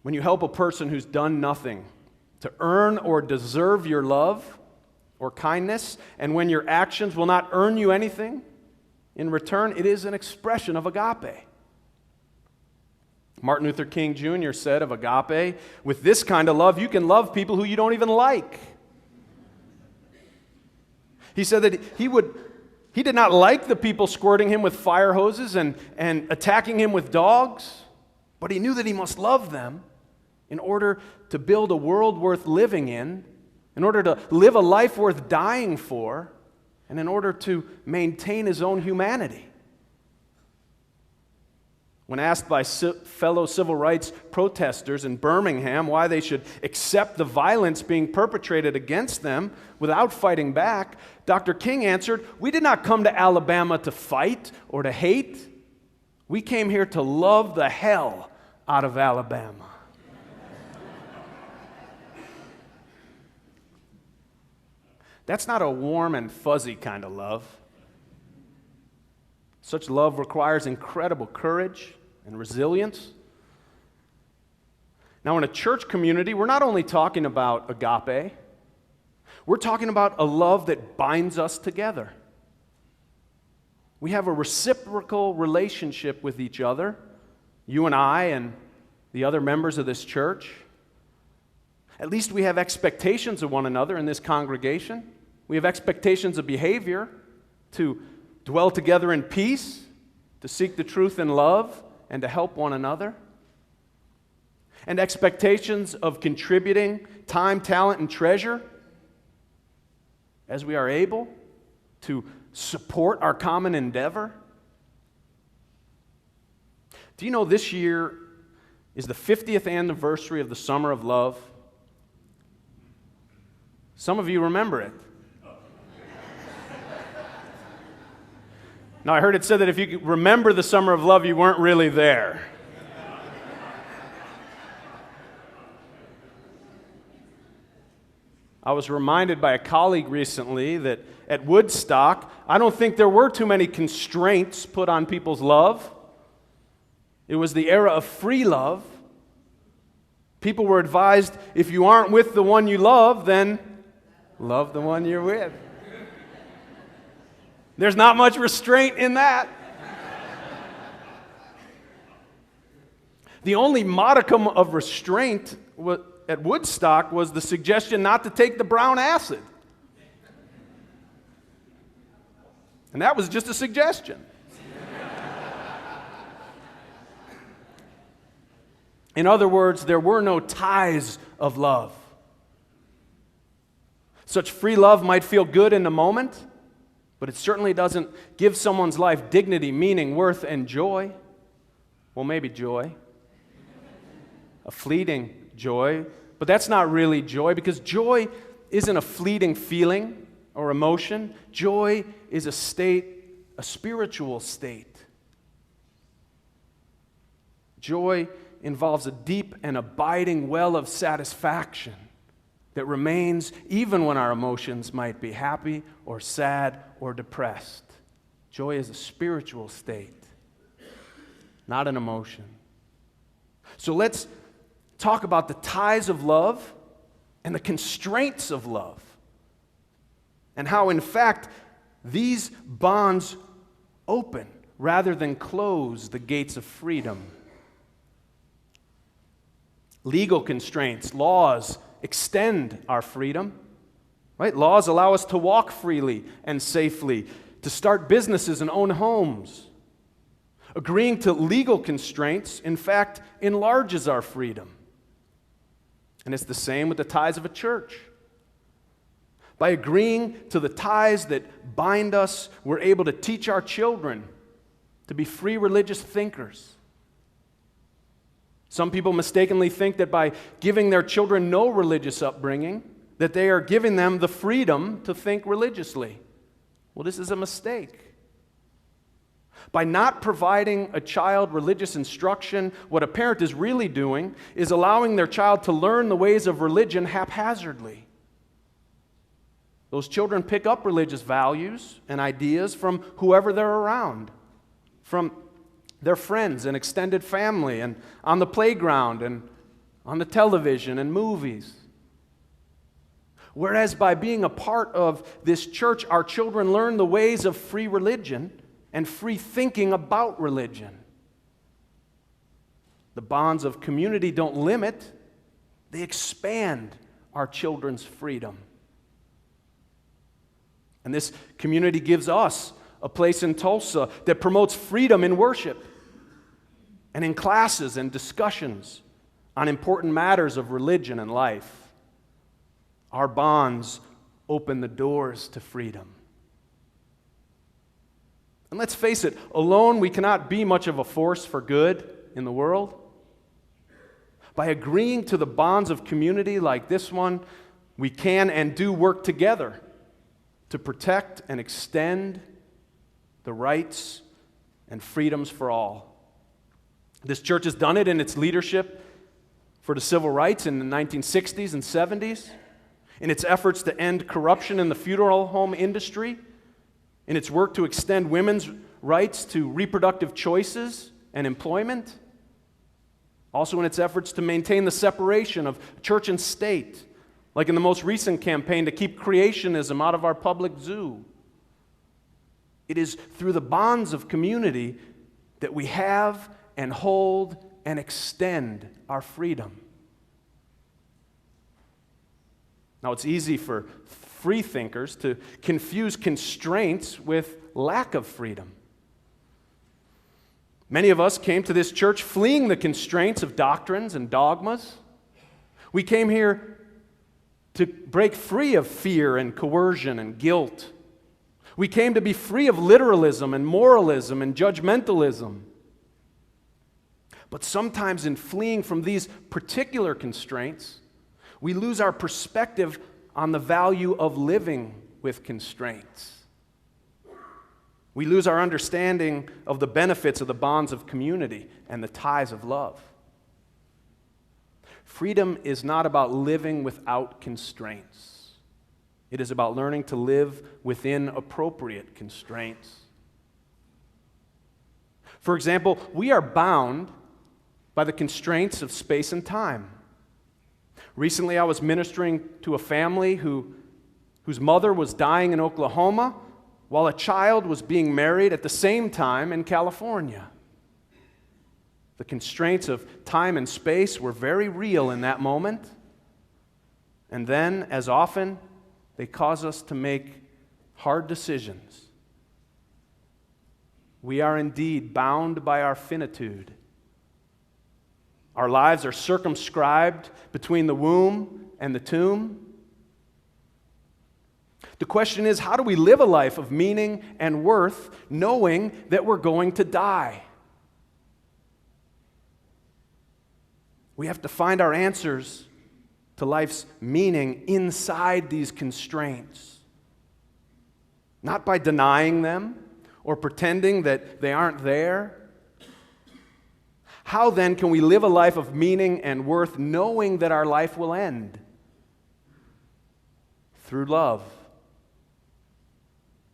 When you help a person who's done nothing to earn or deserve your love or kindness, and when your actions will not earn you anything in return, it is an expression of agape. Martin Luther King Jr. said of agape, with this kind of love, you can love people who you don't even like. He said that he did not like the people squirting him with fire hoses and attacking him with dogs, but he knew that he must love them in order to build a world worth living in order to live a life worth dying for, and in order to maintain his own humanity. When asked by fellow civil rights protesters in Birmingham why they should accept the violence being perpetrated against them without fighting back, Dr. King answered, "We did not come to Alabama to fight or to hate. We came here to love the hell out of Alabama." That's not a warm and fuzzy kind of love. Such love requires incredible courage and resilience. Now, in a church community, we're not only talking about agape, we're talking about a love that binds us together. We have a reciprocal relationship with each other, you and I and the other members of this church. At least we have expectations of one another in this congregation. We have expectations of behavior to dwell together in peace, to seek the truth in love, and to help one another. And expectations of contributing time, talent, and treasure as we are able to support our common endeavor. Do you know this year is the 50th anniversary of the Summer of Love? Some of you remember it. Now, I heard it said that if you remember the Summer of Love, you weren't really there. I was reminded by a colleague recently that at Woodstock, I don't think there were too many constraints put on people's love. It was the era of free love. People were advised, if you aren't with the one you love, then love the one you're with. There's not much restraint in that. The only modicum of restraint at Woodstock was the suggestion not to take the brown acid. And that was just a suggestion. In other words, there were no ties of love. Such free love might feel good in the moment, but it certainly doesn't give someone's life dignity, meaning, worth, and joy. Well, maybe joy. A fleeting joy. But that's not really joy, because joy isn't a fleeting feeling or emotion. Joy is a state, a spiritual state. Joy involves a deep and abiding well of satisfaction that remains even when our emotions might be happy or sad or depressed. Joy is a spiritual state, not an emotion. So let's talk about the ties of love and the constraints of love, and how, in fact, these bonds open rather than close the gates of freedom. Legal constraints, laws, extend our freedom, right? Laws allow us to walk freely and safely, to start businesses and own homes. Agreeing to legal constraints, in fact, enlarges our freedom. And it's the same with the ties of a church. By agreeing to the ties that bind us, we're able to teach our children to be free religious thinkers. Some people mistakenly think that by giving their children no religious upbringing, that they are giving them the freedom to think religiously. Well, this is a mistake. By not providing a child religious instruction, what a parent is really doing is allowing their child to learn the ways of religion haphazardly. Those children pick up religious values and ideas from whoever they're around, from their friends and extended family, and on the playground, and on the television and movies. Whereas by being a part of this church, our children learn the ways of free religion and free thinking about religion. The bonds of community don't limit, they expand our children's freedom. And this community gives us a place in Tulsa that promotes freedom in worship and in classes and discussions on important matters of religion and life. Our bonds open the doors to freedom. And let's face it, alone we cannot be much of a force for good in the world. By agreeing to the bonds of community like this one, we can and do work together to protect and extend the rights and freedoms for all. This church has done it in its leadership for the civil rights in the 1960s and 70s, in its efforts to end corruption in the funeral home industry, in its work to extend women's rights to reproductive choices and employment, also in its efforts to maintain the separation of church and state, like in the most recent campaign to keep creationism out of our public zoo. It is through the bonds of community that we have and hold and extend our freedom. Now, it's easy for free thinkers to confuse constraints with lack of freedom. Many of us came to this church fleeing the constraints of doctrines and dogmas. We came here to break free of fear and coercion and guilt. We came to be free of literalism and moralism and judgmentalism. But sometimes in fleeing from these particular constraints, we lose our perspective on the value of living with constraints. We lose our understanding of the benefits of the bonds of community and the ties of love. Freedom is not about living without constraints. It is about learning to live within appropriate constraints. For example, we are bound by the constraints of space and time. Recently, I was ministering to a family whose mother was dying in Oklahoma while a child was being married at the same time in California. The constraints of time and space were very real in that moment. And then, as often, they cause us to make hard decisions. We are indeed bound by our finitude. Our lives are circumscribed between the womb and the tomb. The question is, how do we live a life of meaning and worth knowing that we're going to die? We have to find our answers to life's meaning inside these constraints, not by denying them or pretending that they aren't there. How then can we live a life of meaning and worth knowing that our life will end? Through love.